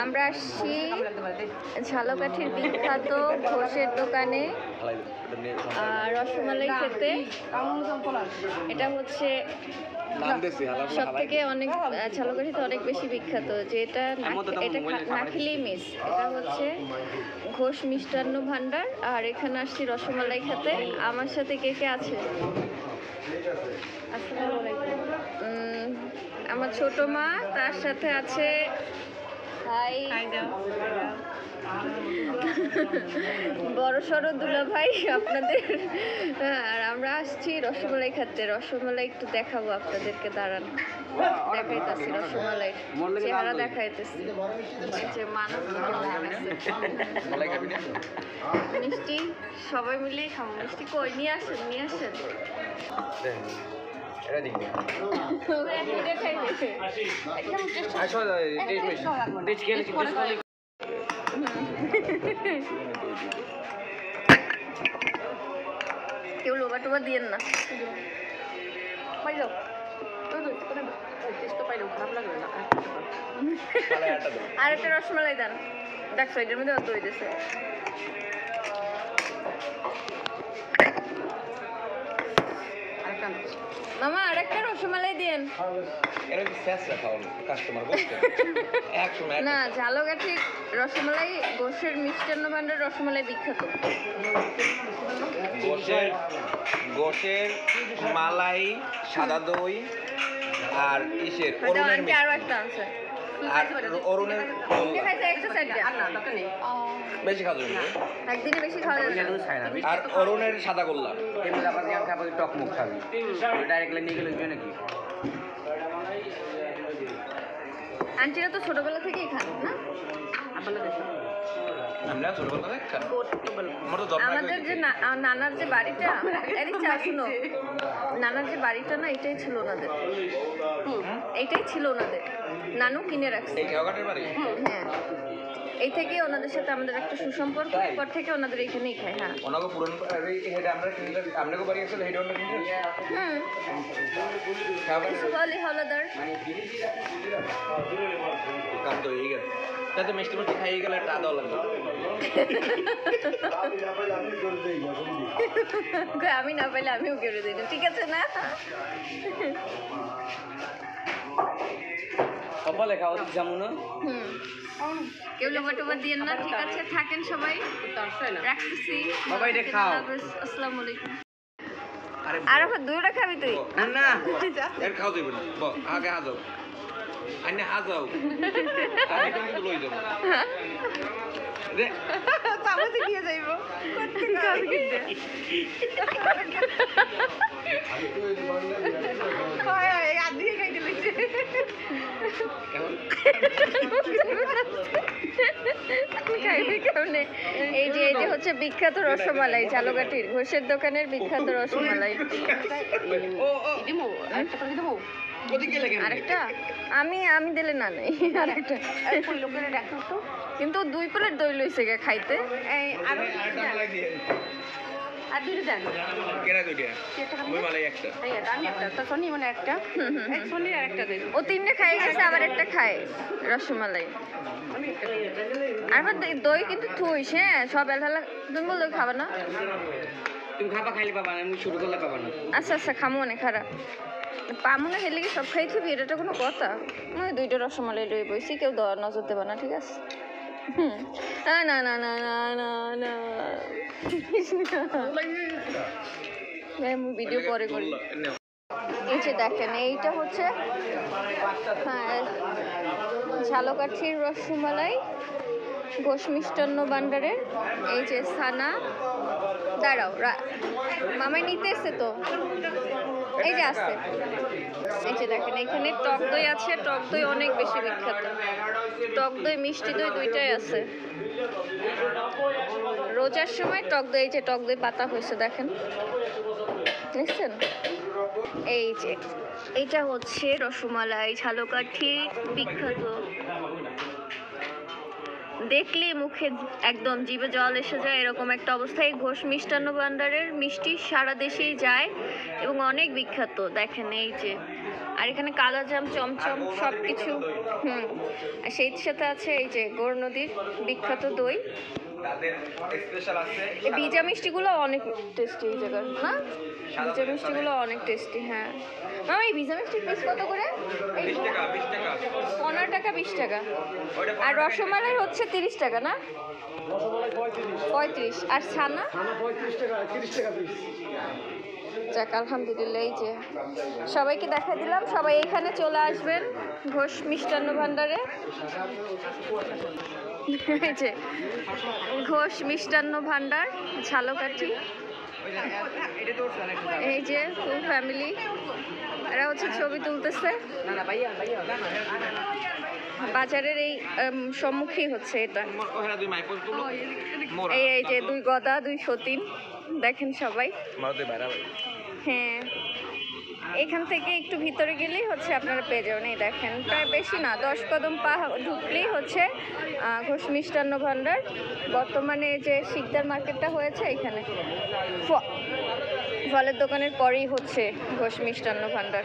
আমরা আসছি ঝালকাঠির বিখ্যাত ঘোষের দোকানে রসমালাই খেতে। এটা হচ্ছে সব থেকে অনেক ঝালকাঠিতে অনেক বেশি বিখ্যাত, যে এটা না খেলেই মিস। এটা হচ্ছে ঘোষ মিষ্টান্ন ভান্ডার, আর এখানে আসছি রসমালাই খেতে। আমার সাথে কে কে আছে? আসসালামু আলাইকুম। আমার ছোট মা, তার সাথে আছে বড় সড়ো দুলা ভাই আপনাদের। আর আমরা আসছি রসমালাই খেতে। রসমালাই একটু দেখাবো আপনাদেরকে, দাঁড়ান দেখাইতেছি। রসমালাই চেহারা দেখাইতেছি। মিষ্টি সবাই মিলেই খাবো। মিষ্টি কই নিয়ে আসেন, নিয়ে আসেন। কেউ লোবা টোবা দিয়েন না। আর একটা রসমালাই দেন। দেখছো এটার মধ্যে অত হইতেছে। মামা আর একটা রসমালাই দেন। না, ঝালকাঠি রসমালাই ঘোষের মিষ্টান্ন ভান্ডার রসমালাই বিখ্যাত। ঘোষের মালাই, সাদা দই আর ইসের অরুণের মিষ্টি। আরো একটা আছে আর অরুণের বেশি খাওয়া যাবে, একদিনে বেশি খাওয়া যাবে। আর অরুণের সাদা গোল্লা। টক মুখ খাবি ডাইরেক্টলি নিয়ে গেলে নাকি? আন্টিরা তো ছোটবেলা থেকেই খান না? আমরা ছোটবেলা থেকে খাই। আমাদের যে নানার যে বাড়িটা, শুনো, নানার যে বাড়িটা না, এটাই ছিল ওনাদের। এইটাই ছিল ওনাদের, নানু কিনে রাখছে। হ্যাঁ, এই থেকে ওনাদের সাথে আমাদের একটা সুসম্পর্ক। পর থেকে ওনাদের এইখানেই খাই। হ্যাঁ, ওনাকে পুরনো হেড আমরা কিনলে আমরাকে বাড়ি আসলে হেড আমরা কিনলে সুগালি হলদার কাম তো হয়ে গেছে। তাতে মিষ্টি মিষ্টি খাইয়ে গেলে একটা আদাও লাগবে। আমি না পাইলে আমিও কেড়ে দিই, ঠিক আছে না? কপালে খাওয়া যেমন কেউ লোবা টোবা দিয়েন না, ঠিক আছে? থাকেন সবাই, রাখতেছি। বাবা এটা খাও। আসসালামু আলাইকুম। আর দুইটা খাবি তুই? না এর খাও দিবেন না, আগে আজাও আইনে আজাও আমি কিন্তু লই যাব রে তাহলে দিয়ে যাইবো কাজ কিনতে। হয় হয় আদি খাইতে লইছে। এই যে হচ্ছে বিখ্যাত রসমালাই, ঝালকাঠির ঘোষের দোকানের বিখ্যাত রসমালাই। আরেকটা আমি দিলে না নাই, আরেকটা কিন্তু 2 প্লেট দই লইছে গে খাইতে। আর দুটো দেন। কেনা দুইটা মই মালাই একটা। আমি একটা, তো সোনি মানে একটা, এই সোনি আর একটা দেই। ও 3টে খাই গেছে, আবার একটা খায় রসমালাই। আমি একটা আর দই কিন্তু থুইস। হ্যাঁ, সব এলহালা তুমি বল দই খাবে না? তুমি খাবা খাইলে পাবা না, আমি শুরু করলে পাবা না। আচ্ছা আচ্ছা, খামো না খারাপ পামো না, হেলে কি সব খাই থুবি? এটা তো কোনো কথা। আমি 2টা রসমালাই লই বইছি, কেউ নজর দেবে না, ঠিক আছে? না না না না না না না, আমি ভিডিও পরে করি। এই যে দেখেন, এইটা হচ্ছে হ্যাঁ ঝালকাঠির রসমালাই ঘোষ মিষ্টান্ন ভান্ডারের। এই যে ছানা, দাঁড়াও মামাই নিতে এসছে তো, এই যে আছে। এই যে দেখেন, এখানে টক দই আছে। টক দই অনেক বেশি বিখ্যাত। টক দই, মিষ্টি দই দুইটাই আছে। রোজার সময় টক দই, এই যে টক দই পাতা হয়েছে দেখেন, দেখছেন? এই যে এটা হচ্ছে রসমালাই, ঝালকাঠি বিখ্যাত। দেখলে মুখে একদম জিভে জল এসে যায়, এরকম একটা অবস্থায়। ঘোষ মিষ্টান্ন ভান্ডারের মিষ্টি সারা দেশেই যায় এবং অনেক বিখ্যাত। দেখেন এই যে আর এখানে কালাজাম, চমচম সব কিছু। আর সেই সাথে আছে এই যে গৌর নদীর বিখ্যাত দই। তাদের স্পেশাল আছে এই ভিজা মিষ্টিগুলো অনেক টেস্টি এই জায়গার, না? ভিজা মিষ্টিগুলো অনেক টেস্টি। হ্যাঁ মামা, এই ভিজা মিষ্টির পিস কত করে? 20 টাকা 15 টাকা 20 টাকা। ওইটা আর রসমালাই হচ্ছে 30 টাকা, না? 35। আর ছানা? 35 টাকা, 30 টাকা পিস। যাক আলহামদুলিল্লাহ, এই যে সবাইকে দেখা দিলাম। সবাই এখানে চলে আসবেন ঘোষ মিষ্টান্ন ভাণ্ডারে। এই যে ঘোষ মিষ্টান্ন ভাণ্ডার, ঝালকাঠি। এই যে ফুল ফ্যামিলি, এরা হচ্ছে ছবি তুলতেছে। বাজারের এই সম্মুখেই হচ্ছে এটা। ওখানে দুই মাইপল তুলো মোরা এই যে 2 গদা 2 সতীন, দেখেন সবাই। মারতে বাইরা ভাই হ্যাঁ, এখান থেকে একটু ভিতরে গেলেই হচ্ছে আপনারা পেয়ে যাবেন। এই দেখেন, প্রায় বেশি না, 10 কদম পা ঢুকলেই হচ্ছে ঘোষ মিষ্টান্ন ভাণ্ডার। বর্তমানে যে শিকদার মার্কেটটা হয়েছে এখানে, ফলের দোকানের পরেই হচ্ছে ঘোষ মিষ্টান্ন ভাণ্ডার।